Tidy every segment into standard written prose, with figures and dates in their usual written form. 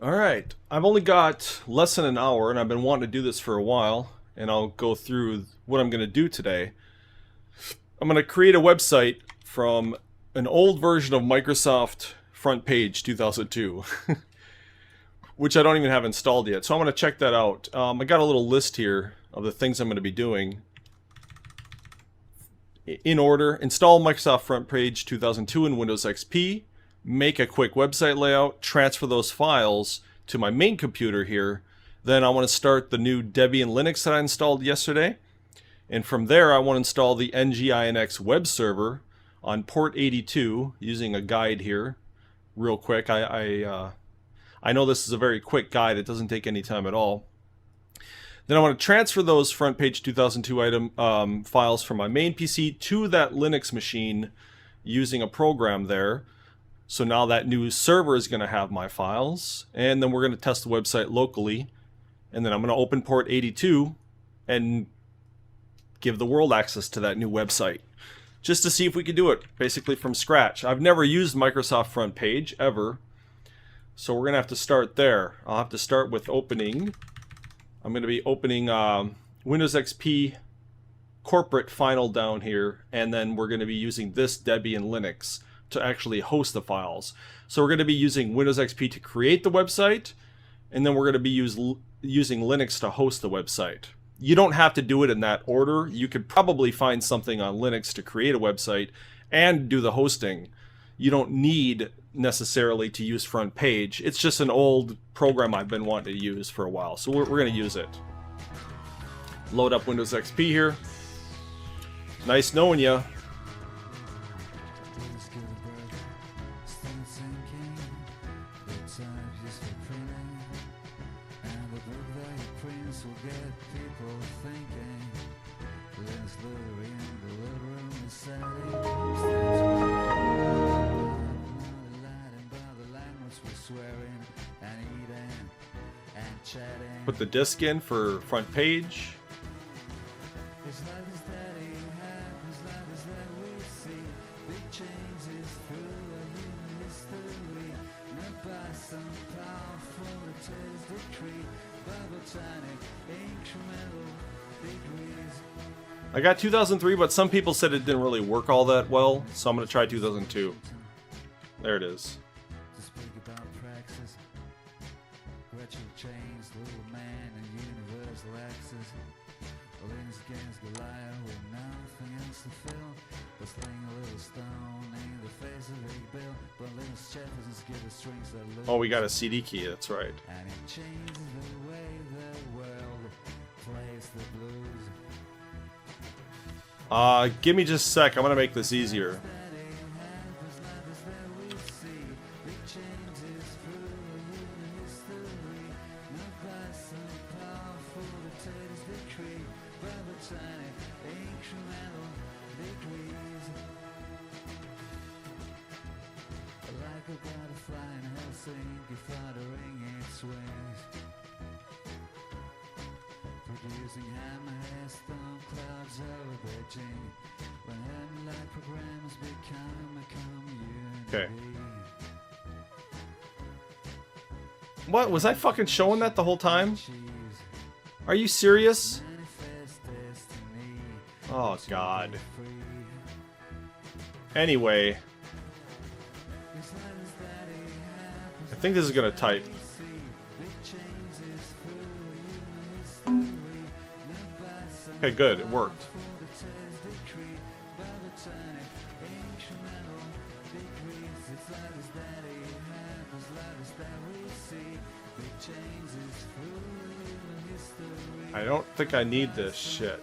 Alright, I've only got less than an hour and I've been wanting to do this for a while, and I'll go through what I'm going to do today. I'm going to create a website from an old version of Microsoft Frontpage 2002, which I don't even have installed yet, so I'm going to check that out. I got a little list here of the things I'm going to be doing. In order: install Microsoft Frontpage 2002 in Windows XP, make a quick website layout, transfer those files to my main computer here. Then I want to start the new Debian Linux that I installed yesterday. And from there I want to install the NGINX web server on port 82 using a guide here real quick. I know this is a very quick guide. It doesn't take any time at all. Then I want to transfer those Frontpage 2002 files from my main PC to that Linux machine using a program there. So now that new server is going to have my files, and then we're going to test the website locally, and then I'm going to open port 82 and give the world access to that new website, just to see if we can do it basically from scratch. I've never used Microsoft Frontpage ever, so we're going to have to start there. I'll have to start with opening. I'm going to be opening Windows XP corporate final down here, and then we're going to be using this Debian Linux to actually host the files. So we're going to be using Windows XP to create the website, and then we're going to be using Linux to host the website. You don't have to do it in that order. You could probably find something on Linux to create a website and do the hosting. You don't need necessarily to use Frontpage. It's just an old program I've been wanting to use for a while, so we're going to use it. Load up Windows XP here. Nice knowing ya. Put the disk in for Frontpage. I got 2003, but some people said it didn't really work all that well, so I'm going to try 2002. There it is. Oh, we got a CD key, that's right. Give me just a sec, I'm gonna make this easier. Okay. What? Was I fucking showing that the whole time? Are you serious? Oh, God. Anyway. I think this is gonna type. Okay, good. It worked. I don't think I need this shit.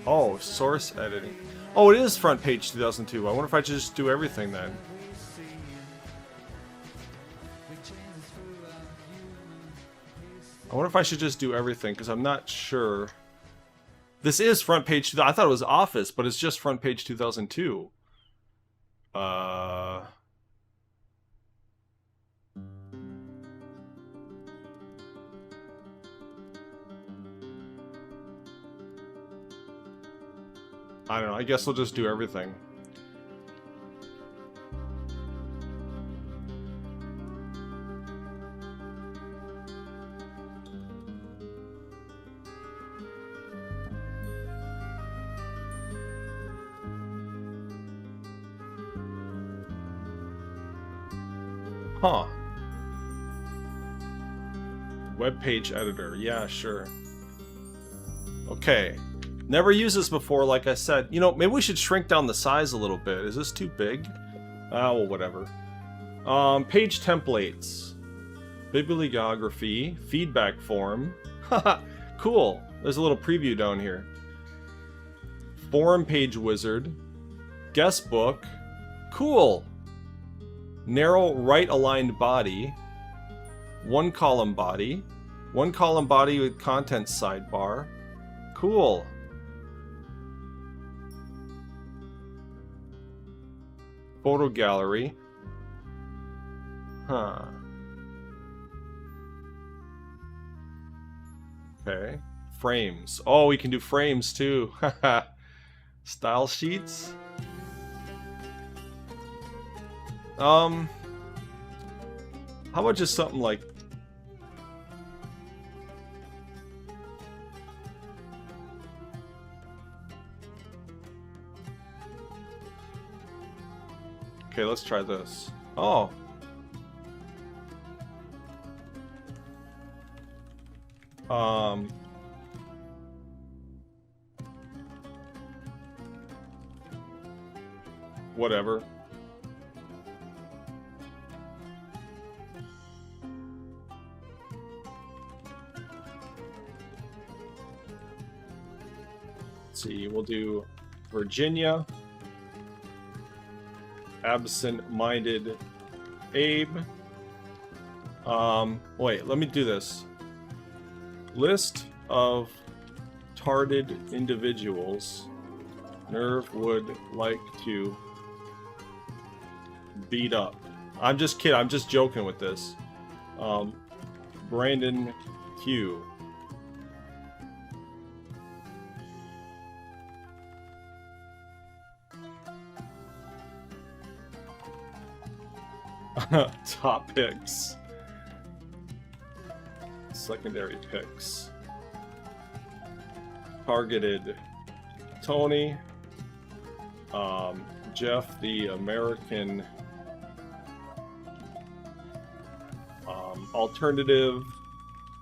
Oh, source editing. Oh, it is Frontpage 2002. I wonder if I should just do everything then. I wonder if I should just do everything, because I'm not sure. This is Frontpage 2000. I thought it was Office, but it's just Frontpage 2002. I don't know, I guess we'll just do everything. Huh. Web page editor. Yeah, sure. Okay. Never used this before, like I said. You know, maybe we should shrink down the size a little bit. Is this too big? Well, whatever. Page templates. Bibliography. Feedback form. Haha, cool. There's a little preview down here. Forum page wizard. Guest book. Cool. Narrow right aligned body. One column body. One column body with content sidebar. Cool. Photo gallery. Huh. Okay. Frames. Oh, we can do frames too. Style sheets. How about just something like... Okay, let's try this. Oh. Whatever. Let's see, we'll do Virginia. Absent-minded Abe. Wait, let me do this. List of tarded individuals Nerve would like to beat up. I'm just kidding, I'm just joking with this. Brandon Q. Top picks. Secondary picks. Targeted Tony. Jeff the American. Alternative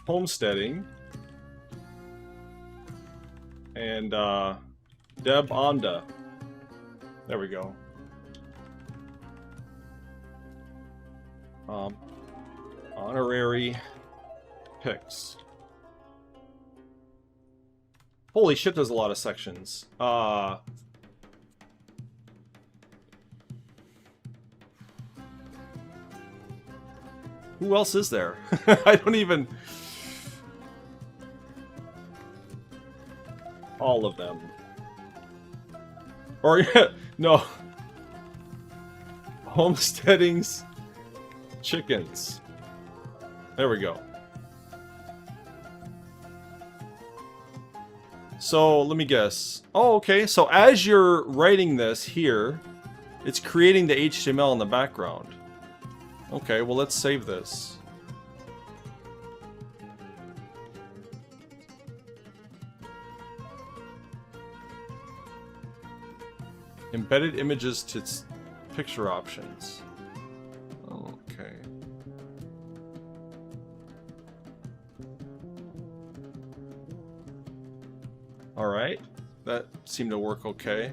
homesteading. And Deb Onda. There we go. Honorary picks. Holy shit, there's a lot of sections. Who else is there? I don't even... All of them. Or, no. Homesteadings. Chickens. There we go. So, let me guess. Oh, okay. So, as you're writing this here, it's creating the HTML in the background. Okay, well, let's save this. Embedded images to picture options. Okay. Alright, that seemed to work okay.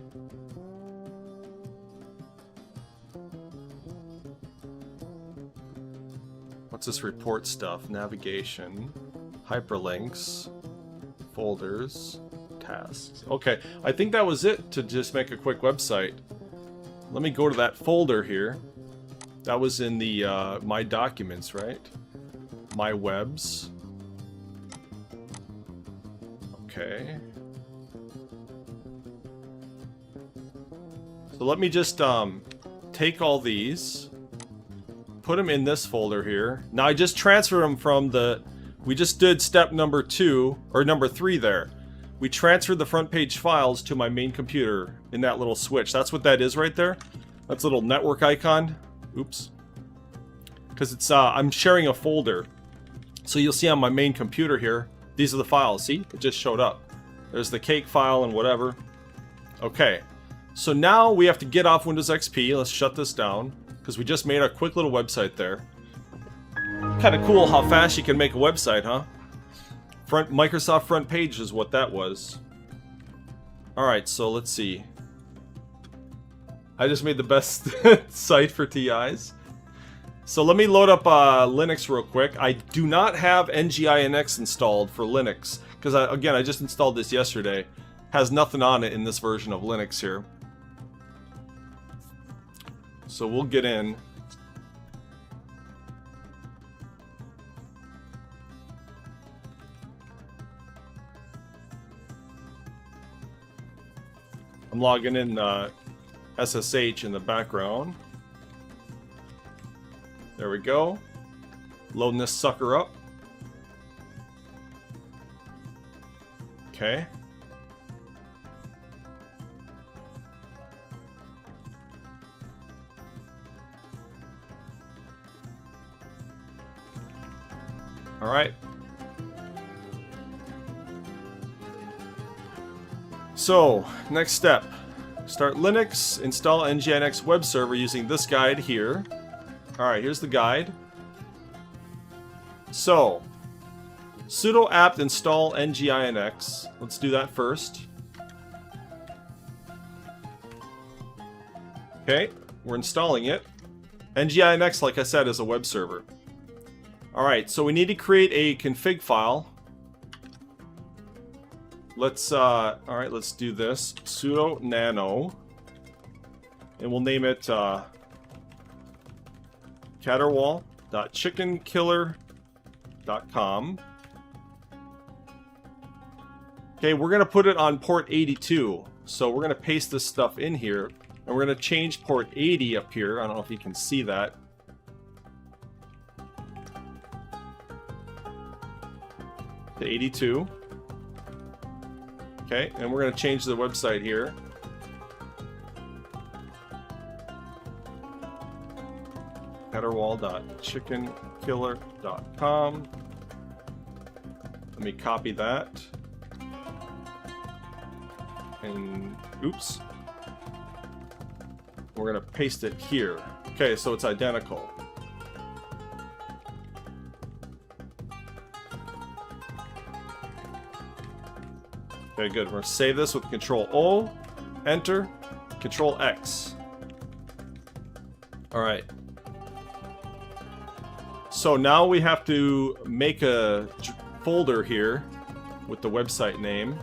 What's this report stuff? Navigation, hyperlinks, folders, tasks. Okay, I think that was it to just make a quick website. Let me go to that folder here. That was in the My Documents, right? My Webs. Okay. So let me just take all these, put them in this folder here. Now I just transferred them from the... We just did step number 2, or number 3 there. We transferred the front page files to my main computer in that little switch. That's what that is right there. That's a little network icon. Oops. Because it's, I'm sharing a folder. So you'll see on my main computer here, these are the files. See? It just showed up. There's the cake file and whatever. Okay. So now we have to get off Windows XP. Let's shut this down. Because we just made a quick little website there. Kind of cool how fast you can make a website, huh? Microsoft Frontpage is what that was. Alright, so let's see. I just made the best site for TIs. So let me load up Linux real quick. I do not have NGINX installed for Linux, because again, I just installed this yesterday. Has nothing on it in this version of Linux here. So we'll get in. I'm logging in SSH in the background. There we go. Loading this sucker up. Okay. All right. So, next step. Start Linux, install NGINX web server using this guide here. Alright, here's the guide. So, sudo apt install NGINX. Let's do that first. Okay, we're installing it. NGINX, like I said, is a web server. Alright, so we need to create a config file. Let's, alright, let's do this. Sudo nano. And we'll name it, caterwall.chickenkiller.com. Okay, we're going to put it on port 82. So we're going to paste this stuff in here. And we're going to change port 80 up here. I don't know if you can see that. To 82. Okay, and we're going to change the website here. caterwall.chickenkiller.com. Let me copy that. And, oops. We're going to paste it here. Okay, so it's identical. Okay, good. We're going to save this with Control-O, Enter, Control-X. Alright. So now we have to make a folder here with the website name.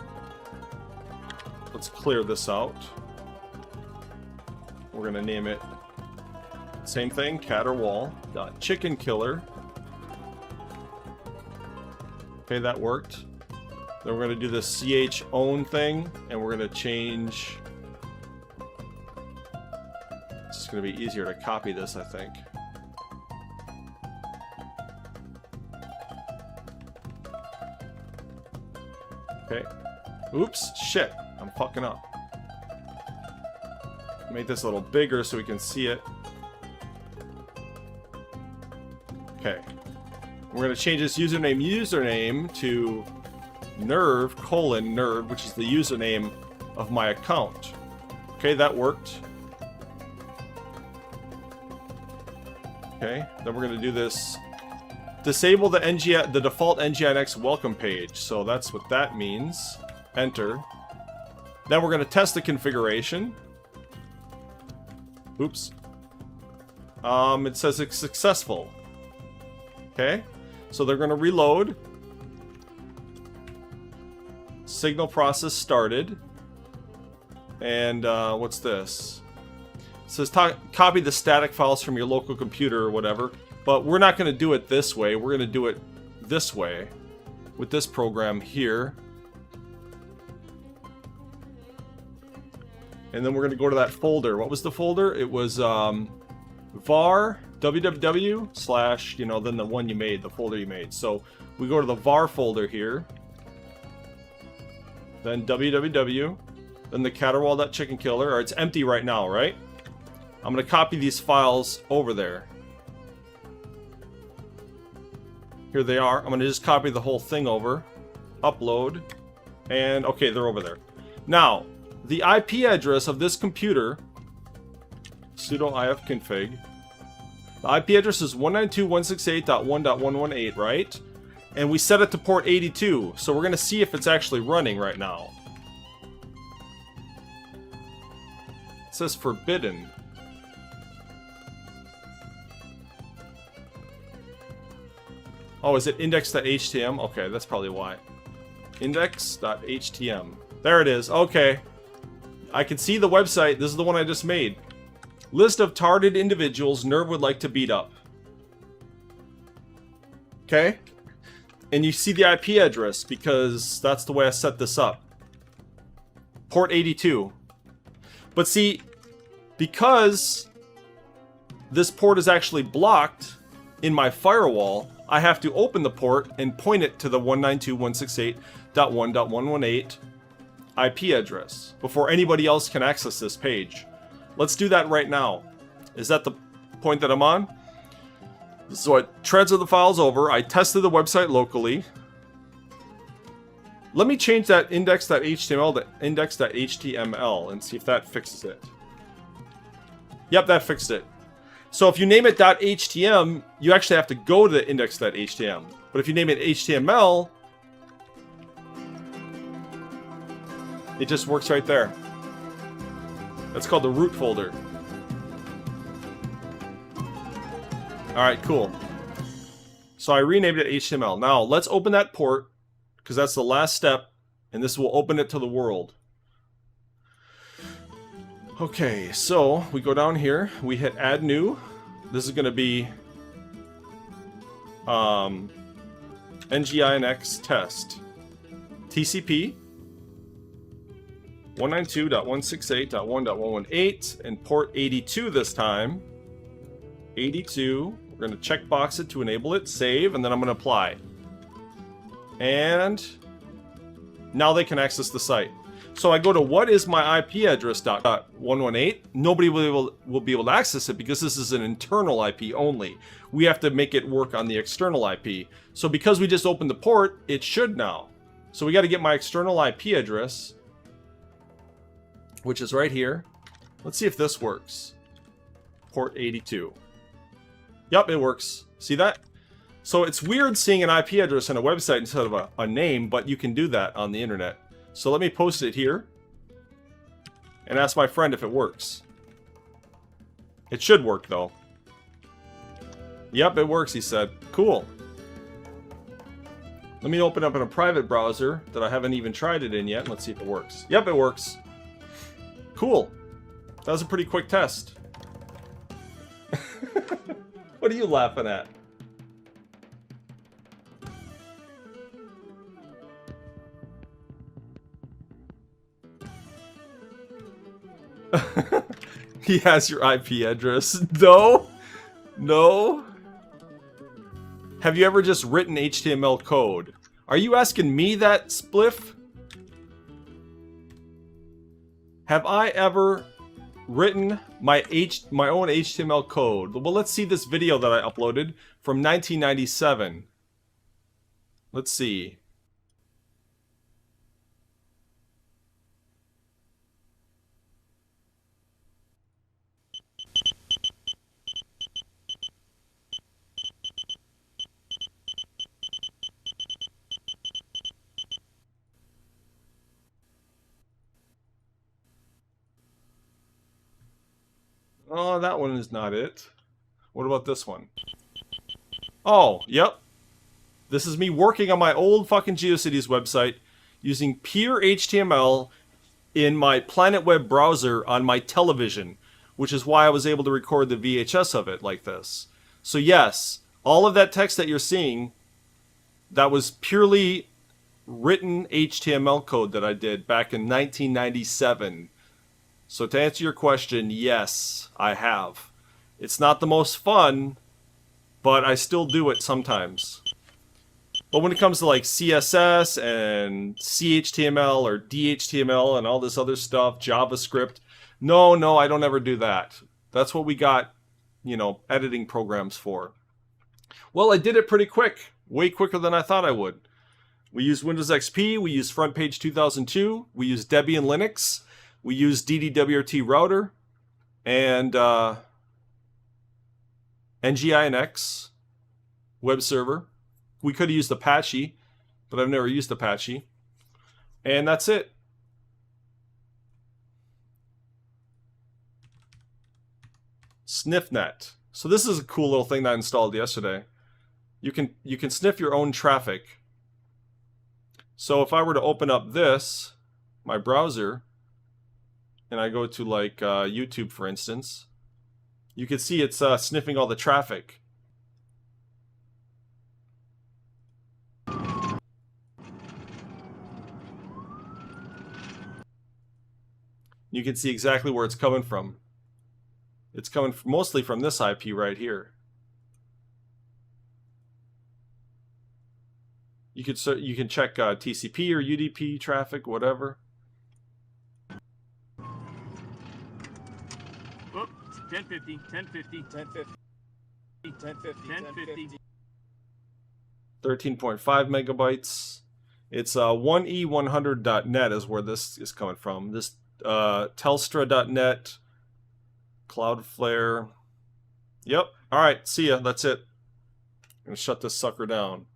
Let's clear this out. We're going to name it, same thing, caterwall.chickenkiller. Okay, that worked. Then we're going to do the chown thing, and we're going to change... It's just going to be easier to copy this, I think. Okay. Oops, shit. I'm fucking up. Make this a little bigger so we can see it. Okay. We're going to change this username to nerve:nerd, which is the username of my account. Okay, that worked. Okay, then we're going to do this. Disable the default NGINX welcome page. So that's what that means. Enter. Then we're going to test the configuration. Oops. It says it's successful. Okay, so they're going to reload. Signal process started. And what's this? It says copy the static files from your local computer or whatever. But we're not going to do it this way. We're going to do it this way. With this program here. And then we're going to go to that folder. What was the folder? It was var www / then the one you made, the folder you made. So we go to the var folder here. Then www. Then the caterwall.chickenkiller. Or it's empty right now, right? I'm going to copy these files over there. Here they are. I'm going to just copy the whole thing over. Upload. And okay, they're over there. Now, the IP address of this computer, sudo ifconfig, The IP address is 192.168.1.118, right? And we set it to port 82, so we're going to see if it's actually running right now. It says forbidden. Oh, is it index.htm? Okay, that's probably why. Index.htm. There it is. Okay. I can see the website. This is the one I just made. List of targeted individuals Nerve would like to beat up. Okay. And you see the IP address because that's the way I set this up. Port 82. But see, because this port is actually blocked in my firewall, I have to open the port and point it to the 192.168.1.118 IP address before anybody else can access this page. Let's do that right now. Is that the point that I'm on? So I transferred the files over. I tested the website locally. Let me change that index.html to index.html and see if that fixes it. Yep, that fixed it. So if you name it .htm, you actually have to go to the index.htm. But if you name it HTML, it just works right there. That's called the root folder. Alright, cool. So I renamed it HTML. Now, let's open that port, because that's the last step, and this will open it to the world. Okay, so we go down here, we hit add new. This is going to be nginx test TCP 192.168.1.118 and port 82 this time. 82. We're going to checkbox it to enable it, save, and then I'm going to apply. And now they can access the site. So I go to what is my IP address .118. Nobody will be able to access it because this is an internal IP only. We have to make it work on the external IP. So because we just opened the port, it should now. So we got to get my external IP address, which is right here. Let's see if this works. Port 82. Yep, it works. See that? So it's weird seeing an IP address on a website instead of a name, but you can do that on the internet. So let me post it here and ask my friend if it works. It should work though. Yep, it works, he said. Cool. Let me open up in a private browser that I haven't even tried it in yet. Let's see if it works. Yep, it works. Cool. That was a pretty quick test. What are you laughing at? He has your IP address. No? No? Have you ever just written HTML code? Are you asking me that, Spliff? Have I ever written my own HTML code? Well, let's see this video that I uploaded from 1997. Let's see. Oh, that one is not it. What about this one? Oh, yep. This is me working on my old fucking GeoCities website using pure HTML in my Planet Web browser on my television, which is why I was able to record the VHS of it like this. So yes, all of that text that you're seeing, that was purely written HTML code that I did back in 1997. So to answer your question, yes, I have. It's not the most fun, but I still do it sometimes. But when it comes to like CSS and CHTML or DHTML and all this other stuff, JavaScript, no, I don't ever do that. That's what we got, editing programs for. Well, I did it pretty quick. Way quicker than I thought I would. We used Windows XP, we used Frontpage 2002, we used Debian Linux, we used DDWRT router, and NGINX web server. We could have used Apache, but I've never used Apache. And that's it. SniffNet. So this is a cool little thing that I installed yesterday. You can sniff your own traffic. So if I were to open up this, my browser, and I go to like YouTube, for instance, you can see it's sniffing all the traffic. You can see exactly where it's coming from. It's coming mostly from this IP right here. You can check TCP or UDP traffic, whatever. Oops, 1050, 1050, 1050, 1050, 1050. 13.5 megabytes. It's 1e100.net is where this is coming from. This Telstra.net, Cloudflare. Yep. All right. See ya. That's it. I'm gonna shut this sucker down.